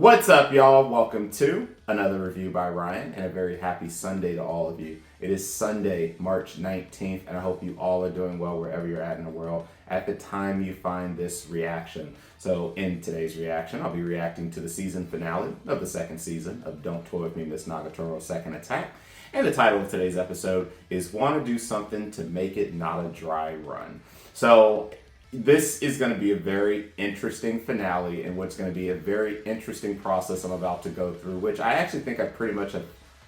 What's up, y'all? Welcome to another review by Ryan, and a very happy Sunday to all of you. It is Sunday, March 19th, and I hope you all are doing well wherever you're at in the world at the time you find this reaction. So in today's reaction, I'll be reacting to the season finale of the second season of Don't Toy With Me, Miss Nagatoro Second Attack. And the title of today's episode is Want to Do Something to Make It Not a Dry Run. So this is going to be a very interesting finale and what's going to be a very interesting process I'm about to go through, which I actually think I pretty much have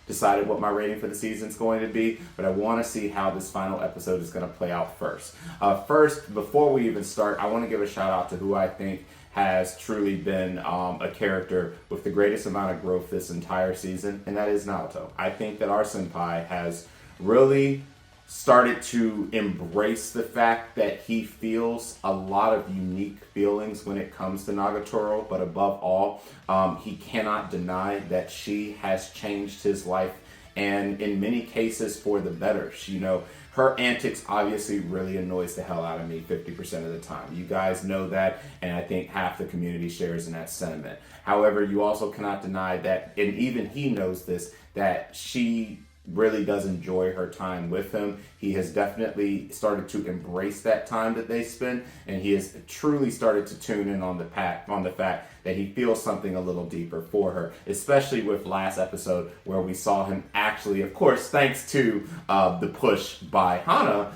decided what my rating for the season is going to be, but I want to see how this final episode is going to play out first. First, before we even start, I want to give a shout out to who I think has truly been a character with the greatest amount of growth this entire season, and that is Naoto. I think that our senpai has really started to embrace the fact that he feels a lot of unique feelings when it comes to Nagatoro, but above all, he cannot deny that she has changed his life, and in many cases for the better. Her antics obviously really annoys the hell out of me 50% of the time. You guys know that, and I think half the community shares in that sentiment. However, you also cannot deny that, and even he knows this, that she really does enjoy her time with him. He has definitely started to embrace that time that they spend, and he has truly started to tune in on the fact that he feels something a little deeper for her, especially with last episode where we saw him actually, of course, thanks to the push by Hana,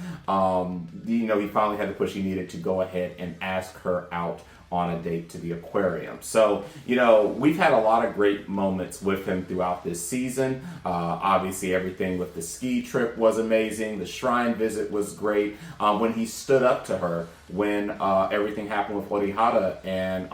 he finally had the push he needed to go ahead and ask her out on a date to the aquarium. So, we've had a lot of great moments with him throughout this season. Obviously, everything with the ski trip was amazing. The shrine visit was great. When he stood up to her, when everything happened with Horihara, and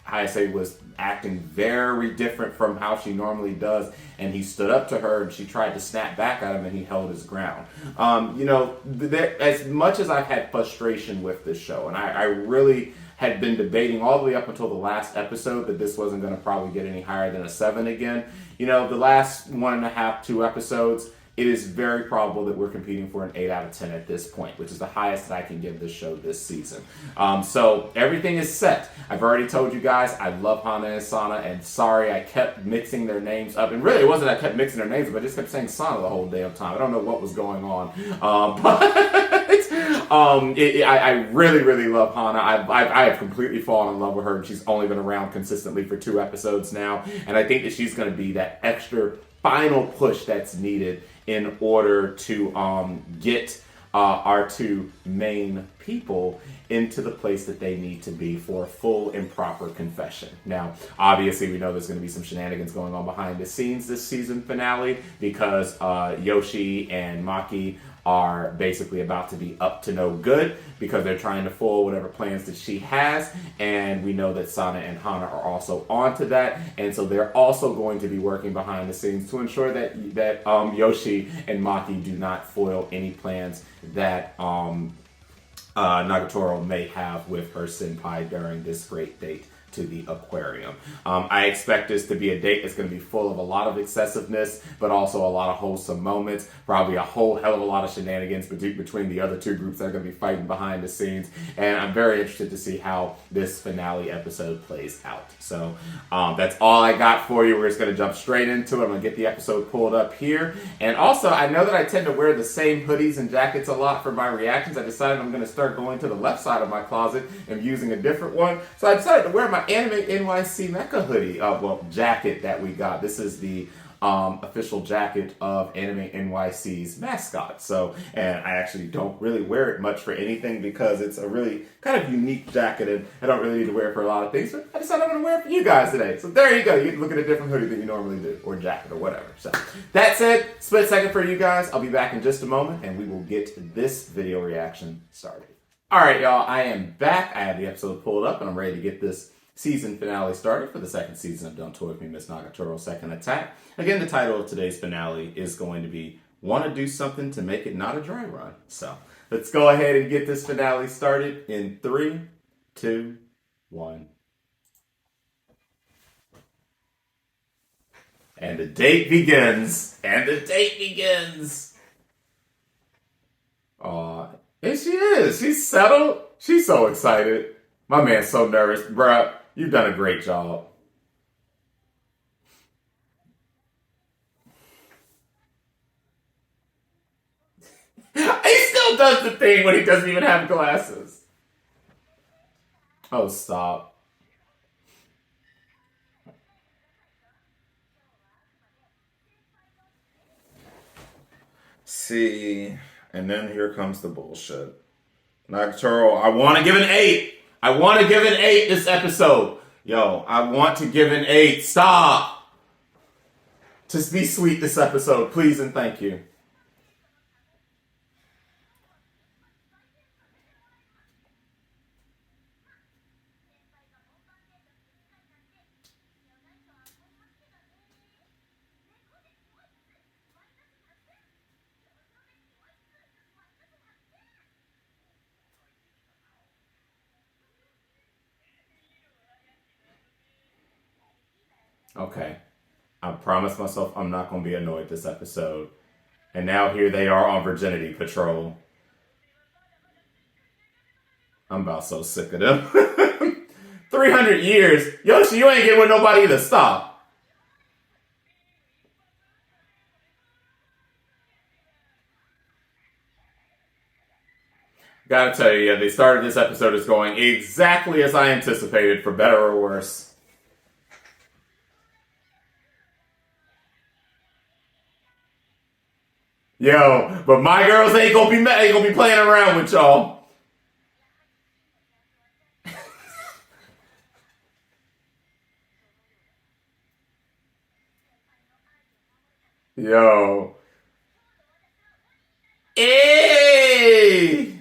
Hayase was acting very different from how she normally does, and he stood up to her and she tried to snap back at him and he held his ground. As much as I've had frustration with this show, and I really had been debating all the way up until the last episode that this wasn't going to probably get any higher than a 7 again. The last 1.5, 2 episodes, it is very probable that we're competing for an 8 out of 10 at this point, which is the highest that I can give this show this season. So everything is set. I've already told you guys I love Hana and Sana, and sorry I kept mixing their names up. And really it wasn't I kept mixing their names up, I just kept saying Sana the whole damn time. I don't know what was going on. I really, really love Hana. I have completely fallen in love with her, and she's only been around consistently for 2 episodes now. And I think that she's going to be that extra final push that's needed in order to get our 2 main people into the place that they need to be for a full and proper confession. Now, obviously, we know there's going to be some shenanigans going on behind the scenes this season finale because Yoshi and Maki are basically about to be up to no good because they're trying to foil whatever plans that she has, and we know that Sana and Hana are also onto that, and so they're also going to be working behind the scenes to ensure that Yoshi and Maki do not foil any plans that Nagatoro may have with her senpai during this great date to the aquarium. I expect this to be a date that's going to be full of a lot of excessiveness, but also a lot of wholesome moments, probably a whole hell of a lot of shenanigans between the other 2 groups that are going to be fighting behind the scenes, and I'm very interested to see how this finale episode plays out. So that's all I got for you. We're just going to jump straight into it. I'm going to get the episode pulled up here, and also I know that I tend to wear the same hoodies and jackets a lot for my reactions. I decided I'm going to start going to the left side of my closet and using a different one, so I decided to wear my Anime NYC Mecha hoodie, jacket that we got. This is the official jacket of Anime NYC's mascot. So, and I actually don't really wear it much for anything because it's a really kind of unique jacket, and I don't really need to wear it for a lot of things, but I decided I'm going to wear it for you guys today. So there you go. You can look at a different hoodie than you normally do, or jacket, or whatever. So that's it. Split second for you guys. I'll be back in just a moment, and we will get this video reaction started. All right, y'all. I am back. I have the episode pulled up, and I'm ready to get this season finale started for the second season of Don't Toy With Me, Miss Nagatoro Second Attack. Again, the title of today's finale is going to be Want to Do Something to Make It Not a Dry Run. So let's go ahead and get this finale started in 3, 2, 1. And the date begins. And the date begins. Aw, and she is. She's settled. She's so excited. My man's so nervous. Bruh, you've done a great job. still does the thing when he doesn't even have glasses. Oh, stop. See, and then here comes the bullshit. Nagatoro, I want to give an 8. I want to give an 8 this episode. Yo, I want to give an 8. Stop. Just be sweet this episode, please and thank you. Okay. I promised myself I'm not going to be annoyed this episode. And now here they are on Virginity Patrol. I'm about so sick of them. 300 years? Yoshi, you ain't getting with nobody to stop. Gotta tell you, yeah, they started this episode as going exactly as I anticipated, for better or worse. Yo, but my girls ain't gonna be playing around with y'all. Yo. Hey!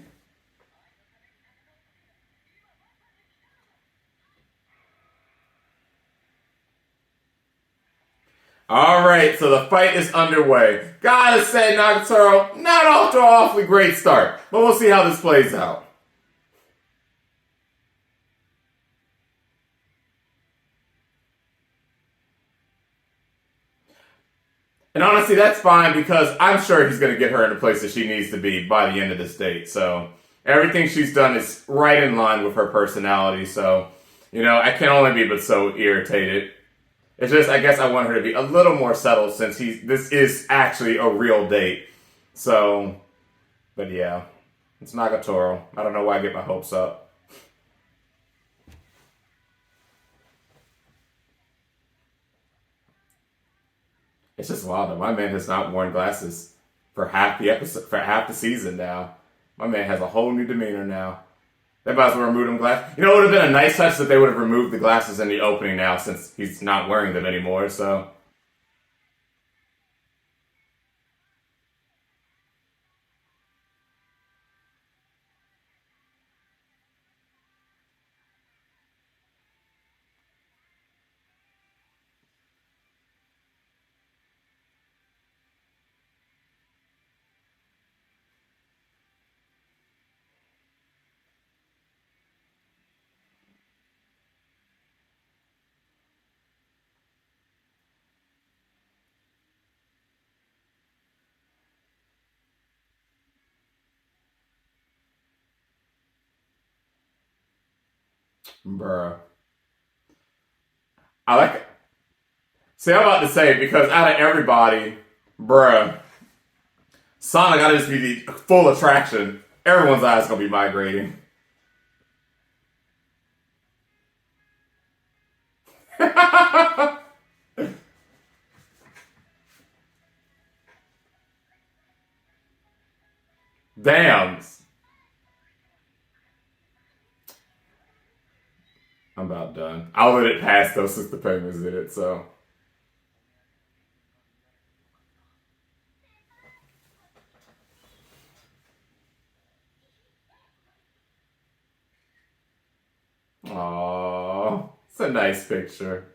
Alright, so the fight is underway. Gotta say, Nagatoro, not off to an awfully great start, but we'll see how this plays out. And honestly, that's fine because I'm sure he's going to get her in a place that she needs to be by the end of this date. So everything she's done is right in line with her personality. So, I can only be but so irritated. It's just, I guess I want her to be a little more settled since this is actually a real date. So, but yeah, it's Nagatoro. I don't know why I get my hopes up. It's just wild that my man has not worn glasses for half the episode, for half the season now. My man has a whole new demeanor now. They might as well remove them glasses. It would have been a nice touch that they would have removed the glasses in the opening now since he's not wearing them anymore, so. Bruh. I like it. See, I'm about to say, because out of everybody, bruh, Sana gotta just be the full attraction. Everyone's eyes gonna be migrating. Damn. I'm about done. I'll let it pass though since the Penguins did it, so. Aww. It's a nice picture.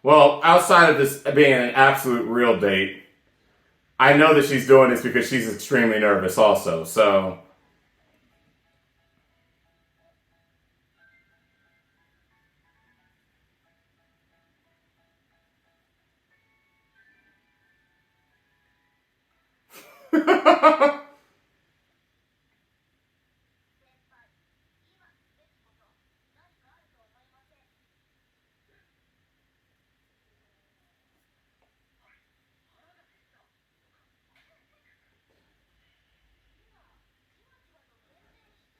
Well, outside of this being an absolute real date, I know that she's doing this because she's extremely nervous also, so.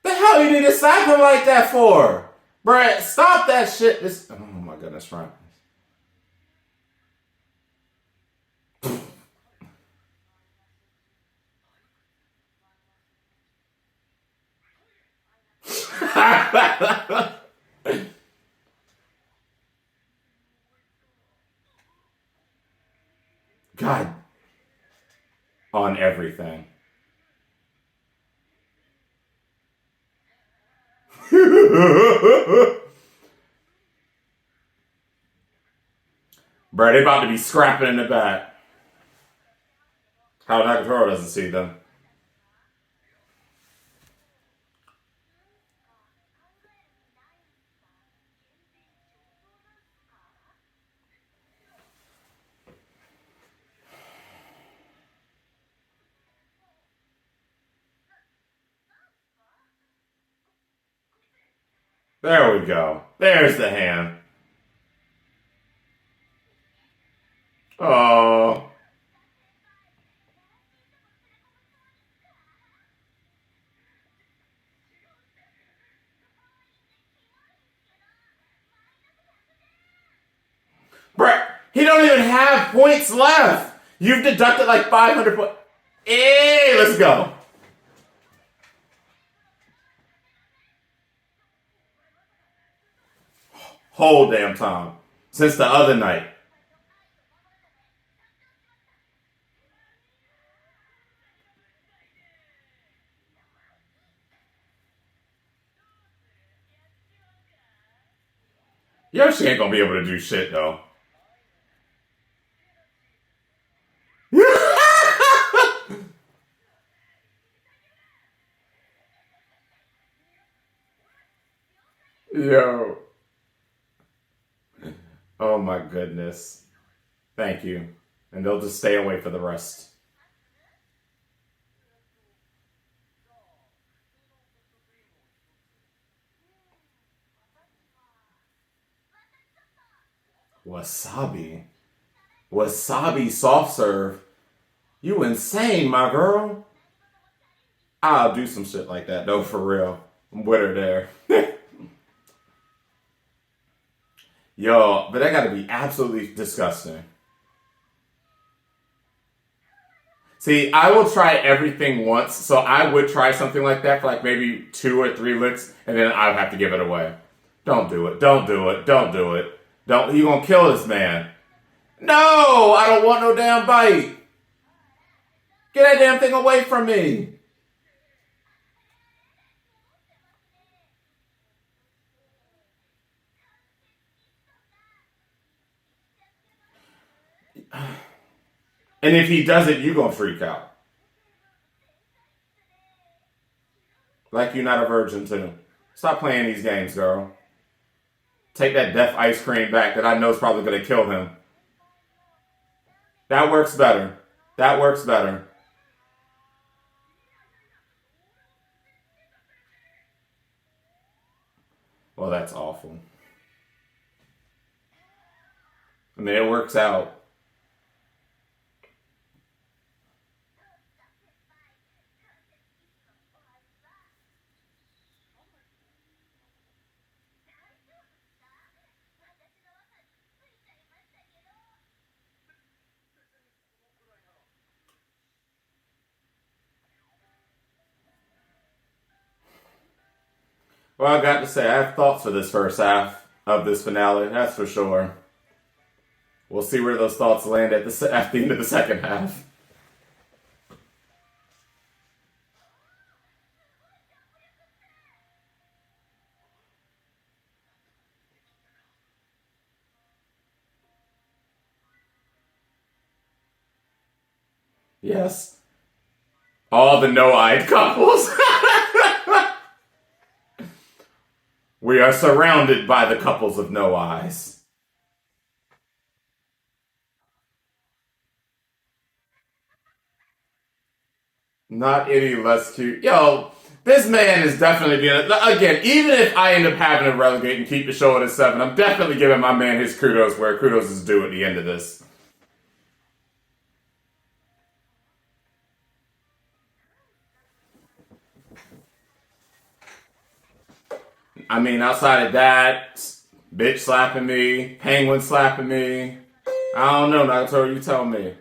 The hell you need to slap him like that for? Bruh, stop that shit. This. Oh my goodness, Ryan. God. On everything. Bro, they about to be scrapping in the back. How Nagatoro doesn't see them. There we go. There's the hand. Oh. Bruh, he don't even have points left. You've deducted like 500 points. Hey, let's go. Whole damn time. Since the other night. Yoshi ain't gonna be able to do shit though. Yo. Oh my goodness. Thank you. And they'll just stay away for the rest. Wasabi. Wasabi soft serve. You insane, my girl. I'll do some shit like that, though, for real. I'm with her there. Yo, but that gotta be absolutely disgusting. See, I will try everything once, so I would try something like that for like maybe 2 or 3 licks, and then I would have to give it away. Don't do it. Don't do it. Don't do it. Don't. You gonna kill this man. No! I don't want no damn bite. Get that damn thing away from me. And if he does it, you gonna freak out. Like you're not a virgin too. Stop playing these games, girl. Take that death ice cream back that I know is probably gonna kill him. That works better. That works better. Well, that's awful. I mean, it works out. Well, I got to say, I have thoughts for this first half of this finale, that's for sure. We'll see where those thoughts land at the end of the second half. Yes. All the no-eyed couples. We are surrounded by the couples of no eyes. Not any less cute. Yo, this man is definitely being again. Even if I end up having to relegate and keep the show at a 7, I'm definitely giving my man his kudos where kudos is due at the end of this. I mean, outside of that, bitch slapping me, penguin slapping me. I don't know, Nagatoro. You tell me.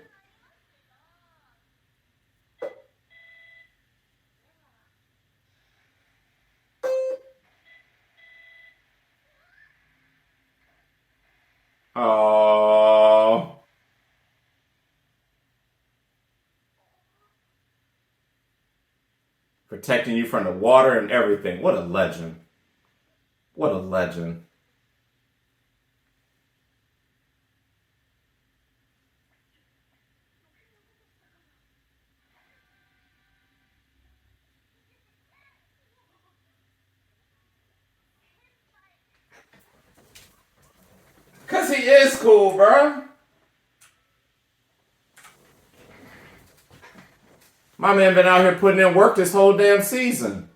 Oh, protecting you from the water and everything. What a legend. What a legend. Cause he is cool, bro. My man been out here putting in work this whole damn season.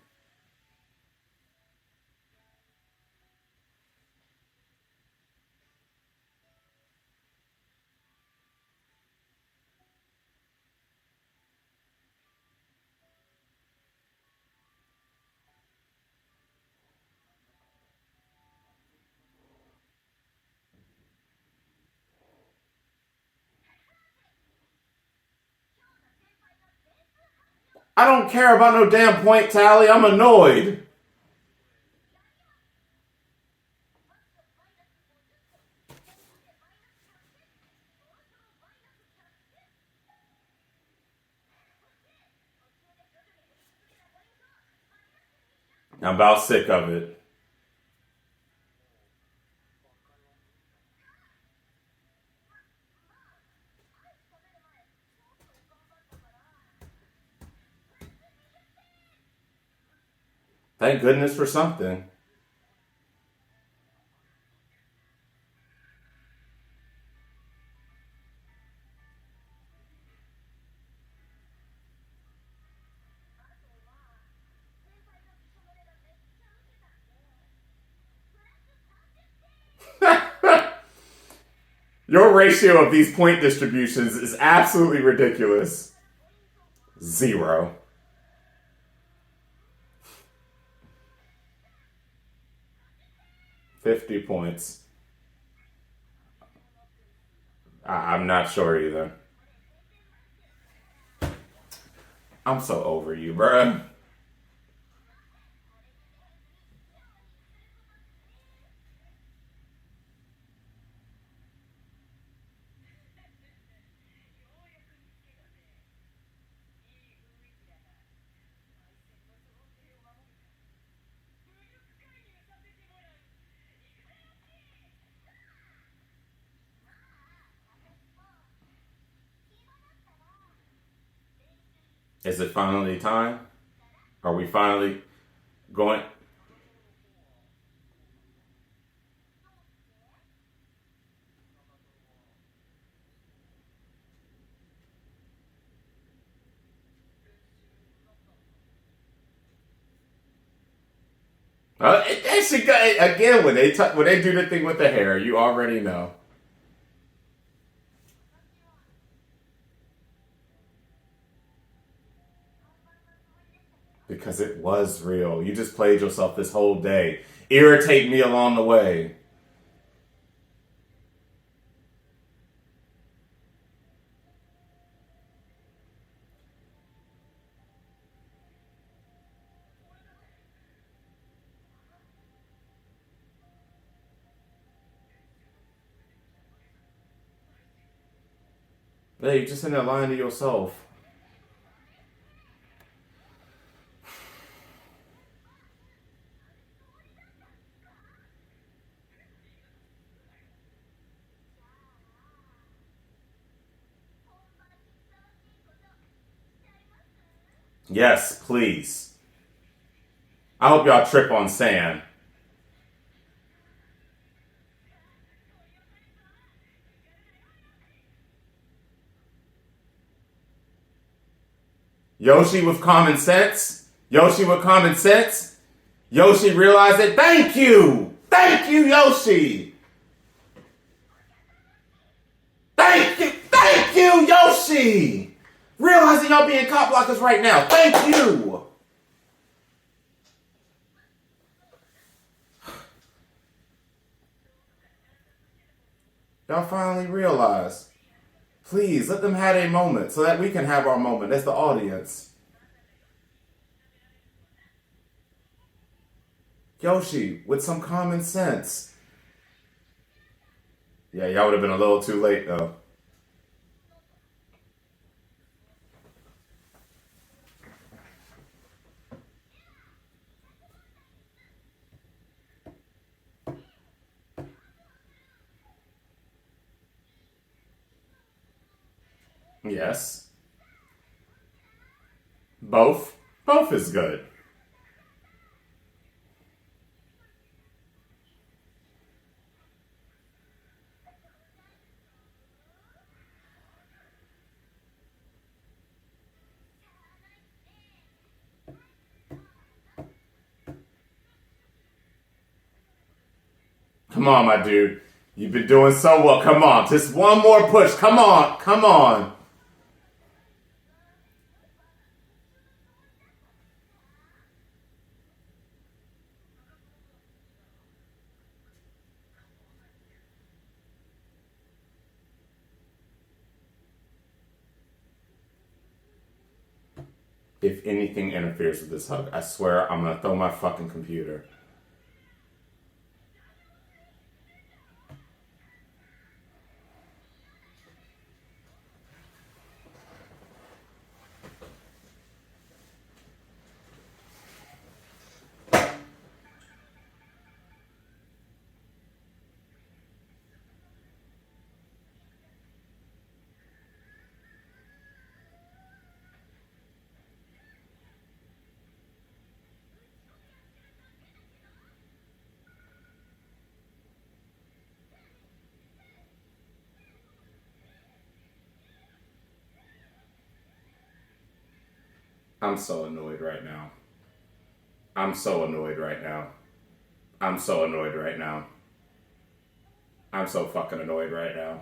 I don't care about no damn point tally. I'm annoyed. I'm about sick of it. Thank goodness for something. Your ratio of these point distributions is absolutely ridiculous. 0. 50 points. I'm not sure either. I'm so over you, bruh. Is it finally time? Are we finally going? It should go, again when they do the thing with the hair. You already know because it was real. You just played yourself this whole day. Irritate me along the way. Hey, you just in there lying to yourself. Yes, please. I hope y'all trip on sand. Yoshi with common sense. Yoshi with common sense. Yoshi realized it. Thank you. Thank you, Yoshi. Thank you. Thank you, Yoshi. Realizing y'all being cop blockers right now. Thank you. Y'all finally realize. Please, let them have a moment so that we can have our moment as the audience. Yoshi, with some common sense. Yeah, y'all would have been a little too late, though. Yes. Both. Both is good. Come on, my dude. You've been doing so well. Come on. Just one more push. Come on. Come on. If anything interferes with this hug, I swear I'm going to throw my fucking computer. I'm so annoyed right now. I'm so annoyed right now. I'm so annoyed right now. I'm so fucking annoyed right now.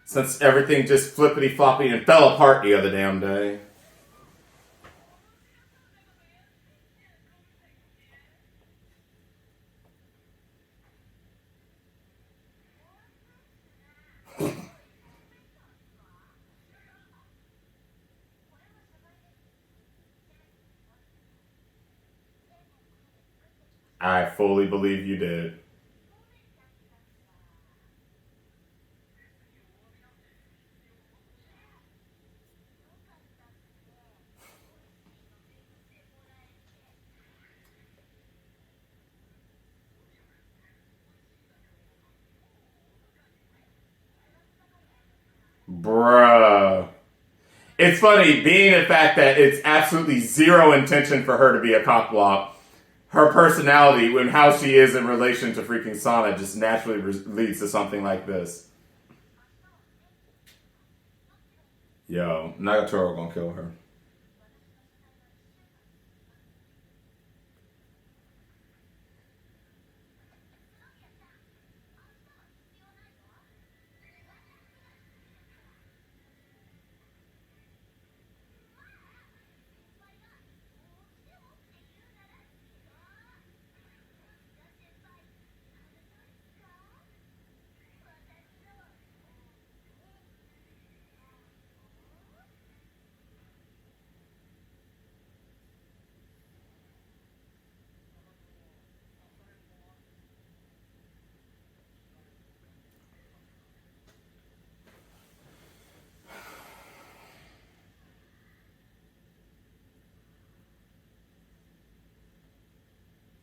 Since everything just flippity floppy and fell apart the other damn day. I fully believe you did. Bruh. It's funny, being the fact that it's absolutely zero intention for her to be a cock block. Her personality and how she is in relation to freaking Sana just naturally leads to something like this. Yo, Nagatoro gonna kill her.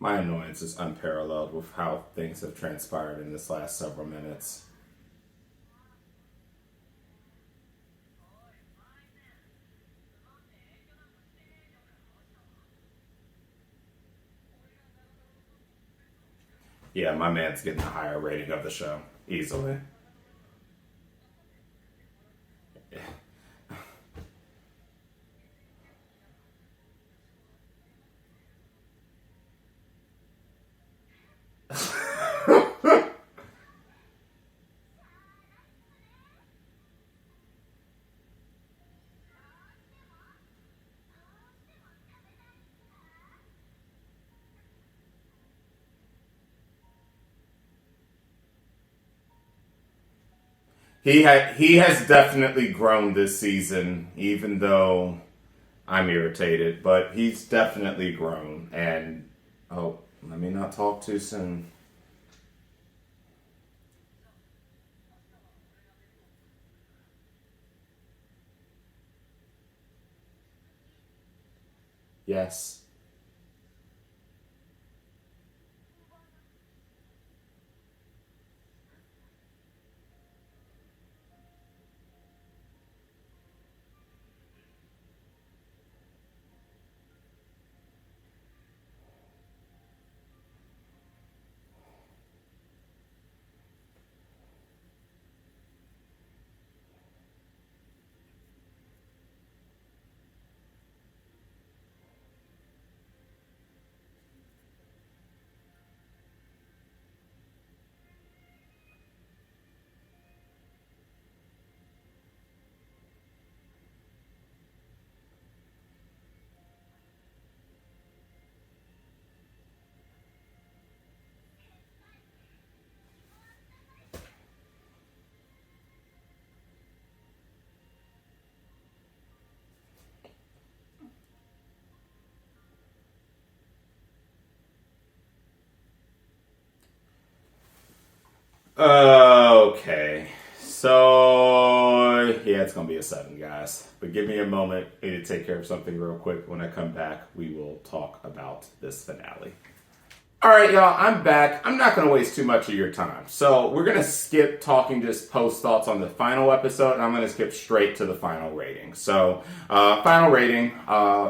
My annoyance is unparalleled with how things have transpired in this last several minutes. Yeah, my man's getting a higher rating of the show. Easily. He has definitely grown this season, even though I'm irritated, but he's definitely grown. And oh, let me not talk too soon. Yes. Okay. So, yeah, it's going to be a 7, guys. But give me a moment. I need to take care of something real quick. When I come back, we will talk about this finale. All right, y'all, I'm back. I'm not going to waste too much of your time. So we're going to skip talking just post thoughts on the final episode, and I'm going to skip straight to the final rating. So final rating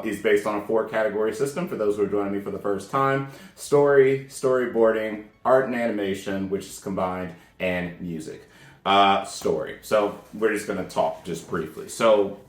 is based on a 4-category system for those who are joining me for the first time. Story, storyboarding, art and animation, which is combined, and music. Story. So we're just going to talk just briefly. So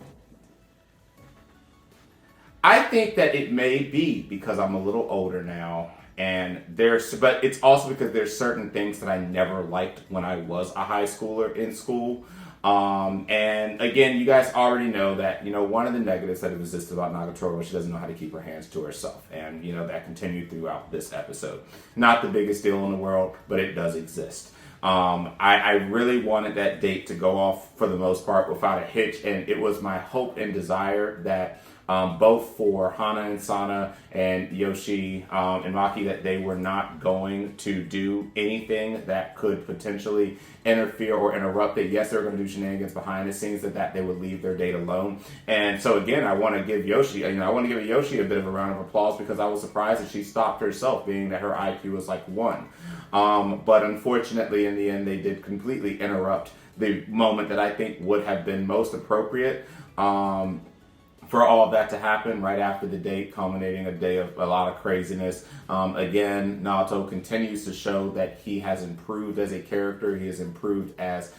I think that it may be because I'm a little older now. But it's also because there's certain things that I never liked when I was a high schooler in school. And again, you guys already know that, one of the negatives that exists about Nagatoro is she doesn't know how to keep her hands to herself. And, that continued throughout this episode. Not the biggest deal in the world, but it does exist. I really wanted that date to go off for the most part without a hitch. And it was my hope and desire that both for Hana and Sana and Yoshi and Maki that they were not going to do anything that could potentially interfere or interrupt it. Yes, they were going to do shenanigans behind the scenes, that they would leave their date alone. And so again, I want to give Yoshi, I want to give Yoshi a bit of a round of applause because I was surprised that she stopped herself, being that her IQ was like 1. But unfortunately, in the end, they did completely interrupt the moment that I think would have been most appropriate. For all of that to happen right after the date, culminating a day of a lot of craziness. Again, Naoto continues to show that he has improved as a character. He has improved as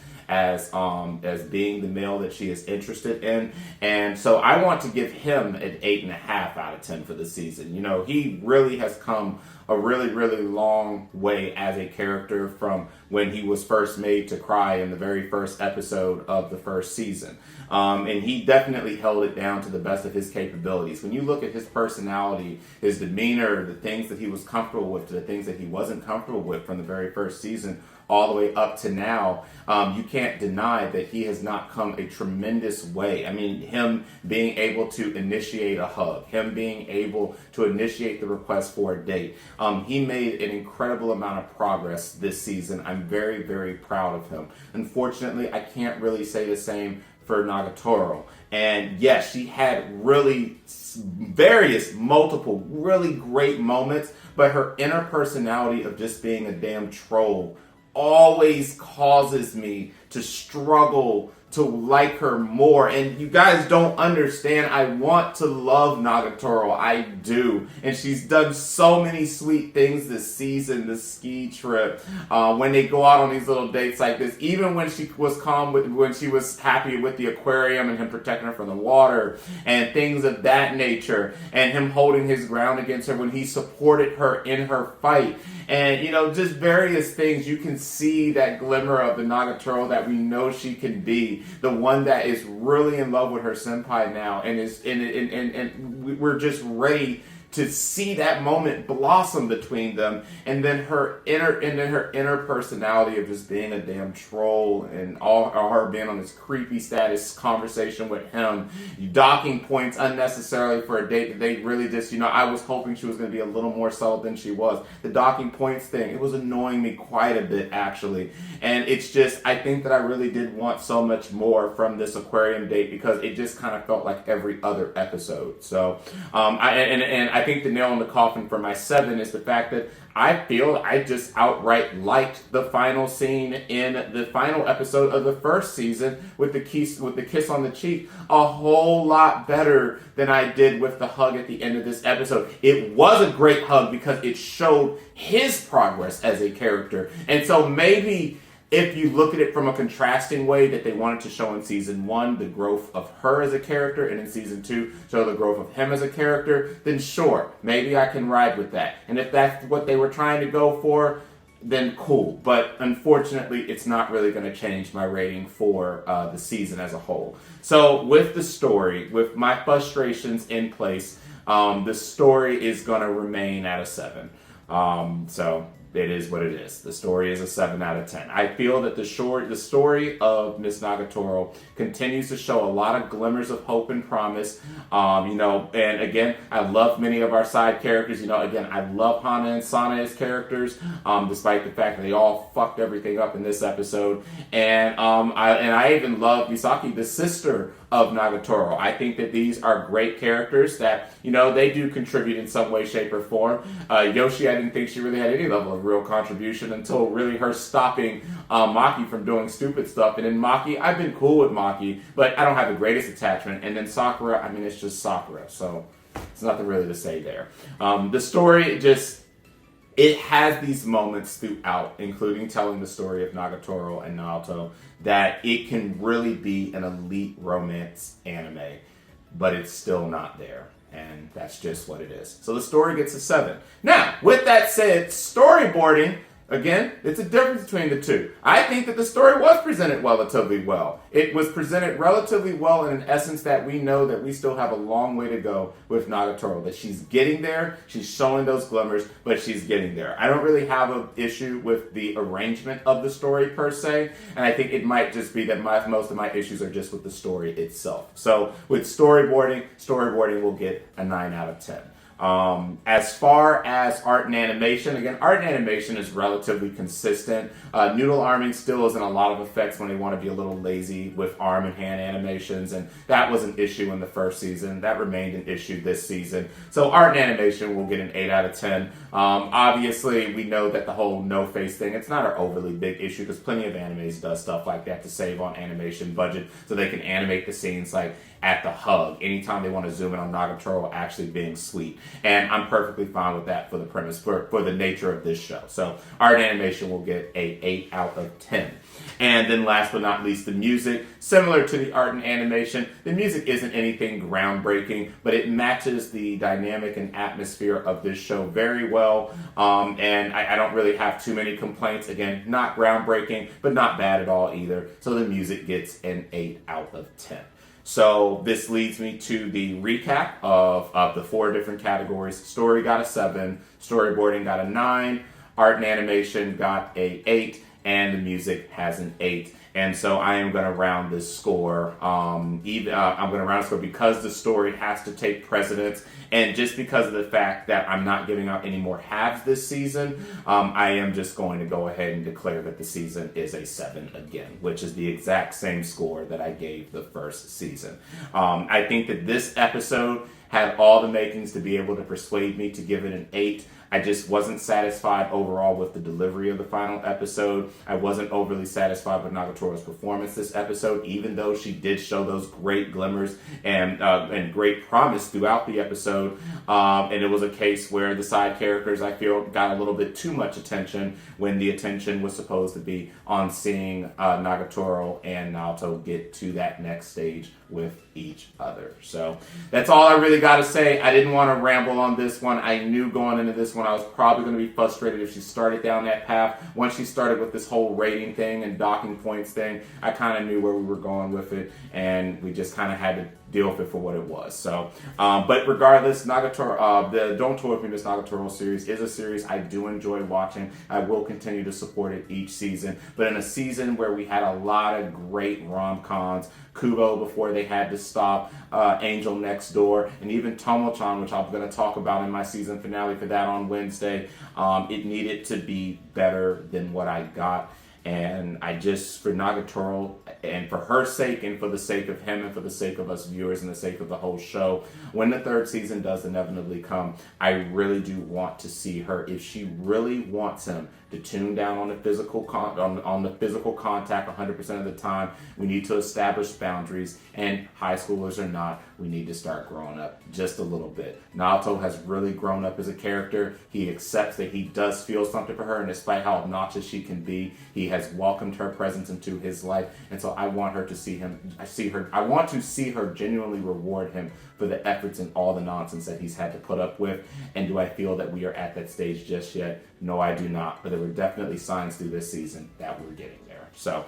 being the male that she is interested in. And so I want to give him an 8.5 out of 10 for the season. He really has come a really, really long way as a character from when he was first made to cry in the very first episode of the first season. And he definitely held it down to the best of his capabilities. When you look at his personality, his demeanor, the things that he was comfortable with, the things that he wasn't comfortable with from the very first season, all the way up to now, you can't deny that he has not come a tremendous way. I mean, him being able to initiate a hug, him being able to initiate the request for a date. He made an incredible amount of progress this season. I'm very, very proud of him. Unfortunately, I can't really say the same for Nagatoro. And yes, she had really multiple, really great moments, but her inner personality of just being a damn troll always causes me to struggle to like her more. And you guys don't understand. I want to love Nagatoro. I do. And she's done so many sweet things this season, this ski trip. When they go out on these little dates like this, even when she was calm, when she was happy with the aquarium and him protecting her from the water and things of that nature, and him holding his ground against her when he supported her in her fight. And, you know, just various things. You can see that glimmer of the Nagatoro that we know she can be. The one that is really in love with her senpai now, and we're just ready to see that moment blossom between them, and then her inner personality of just being a damn troll, and all her being on this creepy status conversation with him, docking points unnecessarily for a date that they really just, you know, I was hoping she was going to be a little more subtle than she was. The docking points thing, it was annoying me quite a bit actually, and it's just, I think that I really did want so much more from this aquarium date because it just kind of felt like every other episode. So I think the nail in the coffin for my 7 is the fact that I feel I just outright liked the final scene in the final episode of the first season with the kiss on the cheek a whole lot better than I did with the hug at the end of this episode. It was a great hug because it showed his progress as a character. And so maybe if you look at it from a contrasting way that they wanted to show in season 1, the growth of her as a character, and in season 2, show the growth of him as a character, then sure, maybe I can ride with that. And if that's what they were trying to go for, then cool. But unfortunately, it's not really going to change my rating for the season as a whole. So with the story, with my frustrations in place, the story is going to remain at a 7. So it is what it is. The story is a 7 out of 10. I feel that the story of Miss Nagatoro continues to show a lot of glimmers of hope and promise. You know, and again, I love many of our side characters. You know, again, I love Hana and Sana as characters, despite the fact that they all fucked everything up in this episode. And I even love Misaki, the sister of Nagatoro. I think that these are great characters that, you know, they do contribute in some way, shape, or form. Yoshi, I didn't think she really had any level of real contribution until really her stopping Maki from doing stupid stuff. And then Maki, I've been cool with Maki, but I don't have the greatest attachment. And then Sakura, I mean, it's just Sakura, so there's nothing really to say there. The story just, it has these moments throughout, including telling the story of Nagatoro and Naoto, that it can really be an elite romance anime, but it's still not there. And that's just what it is. So the story gets a 7. Now, with that said, storyboarding, again, it's a difference between the two. I think that the story was presented relatively well. It was presented relatively well in an essence that we know that we still have a long way to go with Nagatoro, that she's getting there, she's showing those glimmers, but she's getting there. I don't really have an issue with the arrangement of the story per se, and I think it might just be that most of my issues are just with the story itself. So with storyboarding will get a 9 out of 10. As far as art and animation, again, art and animation is relatively consistent. Noodle arming still is in a lot of effects when they want to be a little lazy with arm and hand animations, and that was an issue in the first season. That remained an issue this season. So art and animation will get an 8 out of 10. Obviously, we know that the whole no-face thing, it's not an overly big issue because plenty of animes does stuff like that to save on animation budget so they can animate the scenes like at the hug, anytime they want to zoom in on Nagatoro actually being sweet. And I'm perfectly fine with that for the premise, for the nature of this show. So art and animation will get a 8 out of 10. And then last but not least, the music. Similar to the art and animation, the music isn't anything groundbreaking, but it matches the dynamic and atmosphere of this show very well. And I don't really have too many complaints. Again, not groundbreaking, but not bad at all either. So the music gets an 8 out of 10. So this leads me to the recap of the 4 different categories. Story got a 7, storyboarding got a 9, art and animation got a 8, and the music has an 8. And so I am going to round this score. I'm going to round the score because the story has to take precedence, and just because of the fact that I'm not giving out any more halves this season, I am just going to go ahead and declare that the season is a 7 again, which is the exact same score that I gave the first season. I think that this episode had all the makings to be able to persuade me to give it an 8. I just wasn't satisfied overall with the delivery of the final episode. I wasn't overly satisfied with Nagatoro's performance this episode, even though she did show those great glimmers and great promise throughout the episode. And it was a case where the side characters, I feel, got a little bit too much attention when the attention was supposed to be on seeing Nagatoro and Naoto get to that next stage with each other. So that's all I really got to say. I didn't want to ramble on this one. I knew going into this one I was probably going to be frustrated if she started down that path. Once she started with this whole rating thing and docking points thing, I kind of knew where we were going with it, and we just kind of had to deal with it for what it was. So, but regardless, Nagatoro, the Don't Toy With Me This Nagatoro series is a series I do enjoy watching. I will continue to support it each season. But in a season where we had a lot of great rom-coms, Kubo before they had to stop, Angel Next Door, and even Tomo-chan, which I'm going to talk about in my season finale for that on Wednesday, it needed to be better than what I got. And I just, for Nagatoro, and for her sake, and for the sake of him, and for the sake of us viewers, and the sake of the whole show, when the third season does inevitably come, I really do want to see her, if she really wants him to tune down on the physical on the physical contact 100% of the time. We need to establish boundaries, and high schoolers or not, we need to start growing up just a little bit. Naoto has really grown up as a character. He accepts that he does feel something for her, and despite how obnoxious she can be, he has welcomed her presence into his life. And so I want her to I want to see her genuinely reward him for the efforts and all the nonsense that he's had to put up with. And do I feel that we are at that stage just yet? No, I do not. But there were definitely signs through this season that we're getting there. So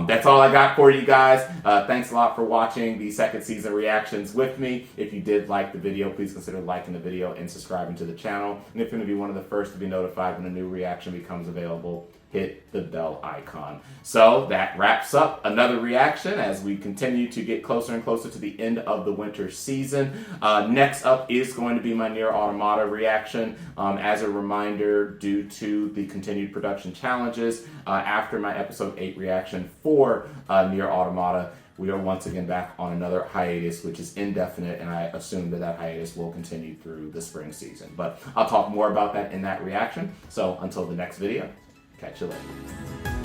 that's all I got for you guys. Thanks a lot for watching the second season reactions with me. If you did like the video, please consider liking the video and subscribing to the channel. And if you're going to be one of the first to be notified when a new reaction becomes available, hit the bell icon. So that wraps up another reaction as we continue to get closer and closer to the end of the winter season. Next up is going to be my Nier Automata reaction. As a reminder, due to the continued production challenges, after my episode 8 reaction for Nier Automata, we are once again back on another hiatus, which is indefinite, and I assume that that hiatus will continue through the spring season. But I'll talk more about that in that reaction. So until the next video, catch you later.